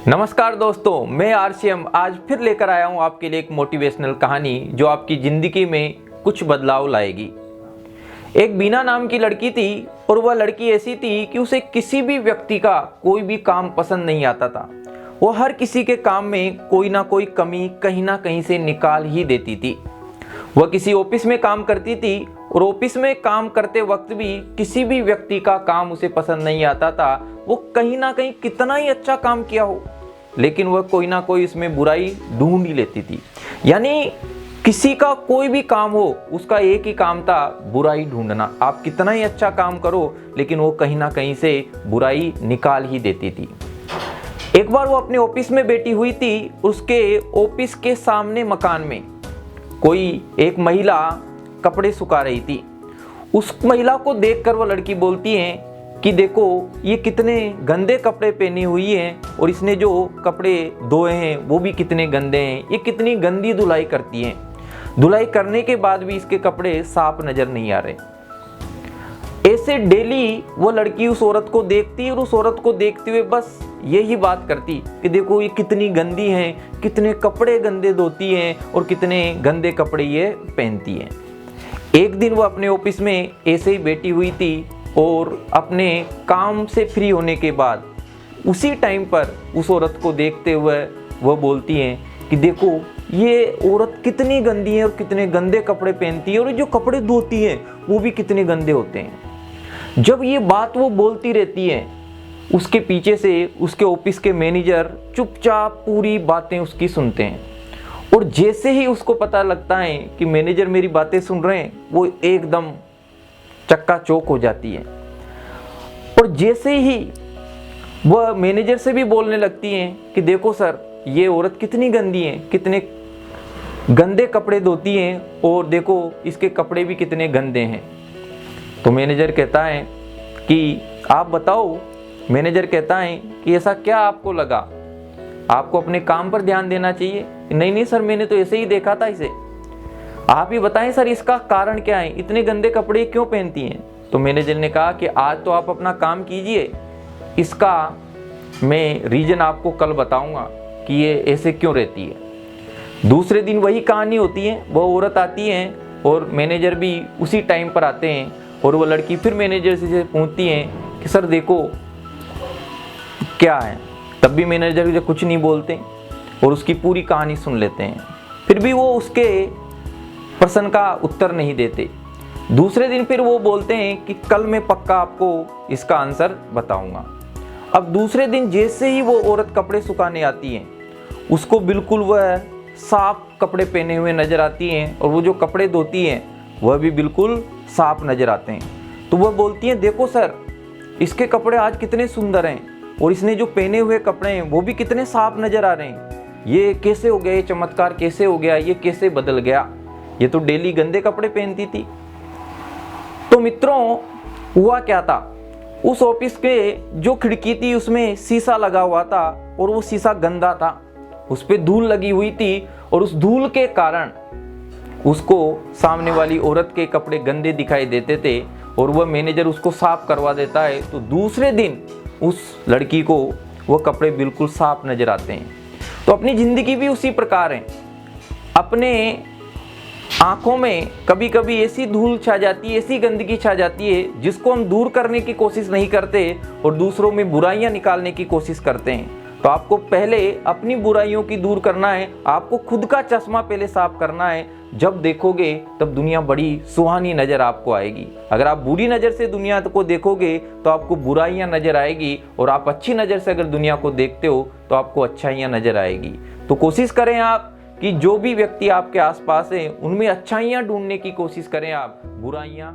नमस्कार दोस्तों, मैं आरसीएम आज फिर लेकर आया हूं आपके लिए एक मोटिवेशनल कहानी जो आपकी ज़िंदगी में कुछ बदलाव लाएगी। एक बीना नाम की लड़की थी और वह लड़की ऐसी थी कि उसे किसी भी व्यक्ति का कोई भी काम पसंद नहीं आता था। वो हर किसी के काम में कोई ना कोई कमी कहीं ना कहीं से निकाल ही देती थी। वह किसी ऑफिस में काम करती थी और ऑफिस में काम करते वक्त भी किसी भी व्यक्ति का काम उसे पसंद नहीं आता था। वो कहीं ना कहीं कितना ही अच्छा काम किया हो, लेकिन वह कोई ना कोई इसमें बुराई ढूंढ ही लेती थी। यानी किसी का कोई भी काम हो, उसका एक ही काम था, बुराई ढूंढना। आप कितना ही अच्छा काम करो, लेकिन वो कहीं ना कहीं से बुराई निकाल ही देती थी। एक बार वो अपने ऑफिस में बैठी हुई थी। उसके ऑफिस के सामने मकान में कोई एक महिला कपड़े सुखा रही थी। उस महिला को देखकर वो लड़की बोलती है कि देखो ये कितने गंदे कपड़े पहनी हुई हैं और इसने जो कपड़े धोए हैं वो भी कितने गंदे हैं। ये कितनी गंदी धुलाई करती हैं। धुलाई करने के बाद भी इसके कपड़े साफ नजर नहीं आ रहे। ऐसे डेली वो लड़की उस औरत को देखती और उस औरत को देखते हुए बस यही बात करती कि देखो ये कितनी गंदी हैं, कितने कपड़े गंदे धोती हैं और कितने गंदे कपड़े ये पहनती हैं। एक दिन वो अपने ऑफिस में ऐसे ही बैठी हुई थी और अपने काम से फ्री होने के बाद उसी टाइम पर उस औरत को देखते हुए वह बोलती हैं कि देखो ये औरत कितनी गंदी है और कितने गंदे कपड़े पहनती है और जो कपड़े धोती है वो भी कितने गंदे होते हैं। जब ये बात वो बोलती रहती है, उसके पीछे से उसके ऑफिस के मैनेजर चुपचाप पूरी बातें उसकी सुनते हैं और जैसे ही उसको पता लगता है कि मैनेजर मेरी बातें सुन रहे हैं, वो एकदम चक्का चौक हो जाती है और जैसे ही वह मैनेजर से भी बोलने लगती हैं कि देखो सर ये औरत कितनी गंदी है, कितने गंदे कपड़े धोती हैं और देखो इसके कपड़े भी कितने गंदे हैं। तो मैनेजर कहता है कि आप बताओ। मैनेजर कहता है कि ऐसा क्या आपको लगा, आपको अपने काम पर ध्यान देना चाहिए। नहीं सर, मैंने तो ऐसे ही देखा था इसे। आप ही बताएं सर इसका कारण क्या है, इतने गंदे कपड़े क्यों पहनती हैं। तो मैनेजर ने कहा कि आज तो आप अपना काम कीजिए, इसका मैं रीजन आपको कल बताऊंगा कि ये ऐसे क्यों रहती है। दूसरे दिन वही कहानी होती है। वह औरत आती है और मैनेजर भी उसी टाइम पर आते हैं और वह लड़की फिर मैनेजर से पूछती है कि सर देखो क्या है। तब भी मैनेजर जो कुछ नहीं बोलते और उसकी पूरी कहानी सुन लेते हैं। फिर भी वो उसके प्रश्न का उत्तर नहीं देते। दूसरे दिन फिर वो बोलते हैं कि कल मैं पक्का आपको इसका आंसर बताऊंगा। अब दूसरे दिन जैसे ही वो औरत कपड़े सुखाने आती है, उसको बिल्कुल वह साफ कपड़े पहने हुए नजर आती हैं और वो जो कपड़े धोती हैं वह भी बिल्कुल साफ नजर आते हैं। तो वह बोलती हैं देखो सर इसके कपड़े आज कितने सुंदर हैं और इसने जो पहने हुए कपड़े हैं वो भी कितने साफ नजर आ रहे हैं। ये कैसे हो गया, ये चमत्कार कैसे हो गया, ये कैसे बदल गया, ये तो डेली गंदे कपड़े पहनती थी। तो मित्रों हुआ क्या था, उस ऑफिस के जो खिड़की थी उसमें शीशा लगा हुआ था और वो शीशा गंदा था, उस पर धूल लगी हुई थी और उस धूल के कारण उसको सामने वाली औरत के कपड़े गंदे दिखाई देते थे और वह मैनेजर उसको साफ करवा देता है। तो दूसरे दिन उस लड़की को वो कपड़े बिल्कुल साफ नजर आते हैं। तो अपनी जिंदगी भी उसी प्रकार है। अपने आंखों में कभी कभी ऐसी धूल छा जाती है, ऐसी गंदगी छा जाती है जिसको हम दूर करने की कोशिश नहीं करते और दूसरों में बुराइयां निकालने की कोशिश करते हैं। तो आपको पहले अपनी बुराइयों की दूर करना है। आपको खुद का चश्मा पहले साफ करना है। जब देखोगे तब दुनिया बड़ी सुहानी नज़र आपको आएगी। अगर आप बुरी नज़र से दुनिया को देखोगे तो आपको बुराइयां नज़र आएगी और आप अच्छी नज़र से अगर दुनिया को देखते हो तो आपको अच्छाइयां नज़र आएगी। तो कोशिश करें आप कि जो भी व्यक्ति आपके आसपास हैं उनमें अच्छाइयां ढूंढने की कोशिश करें, आप बुराइयां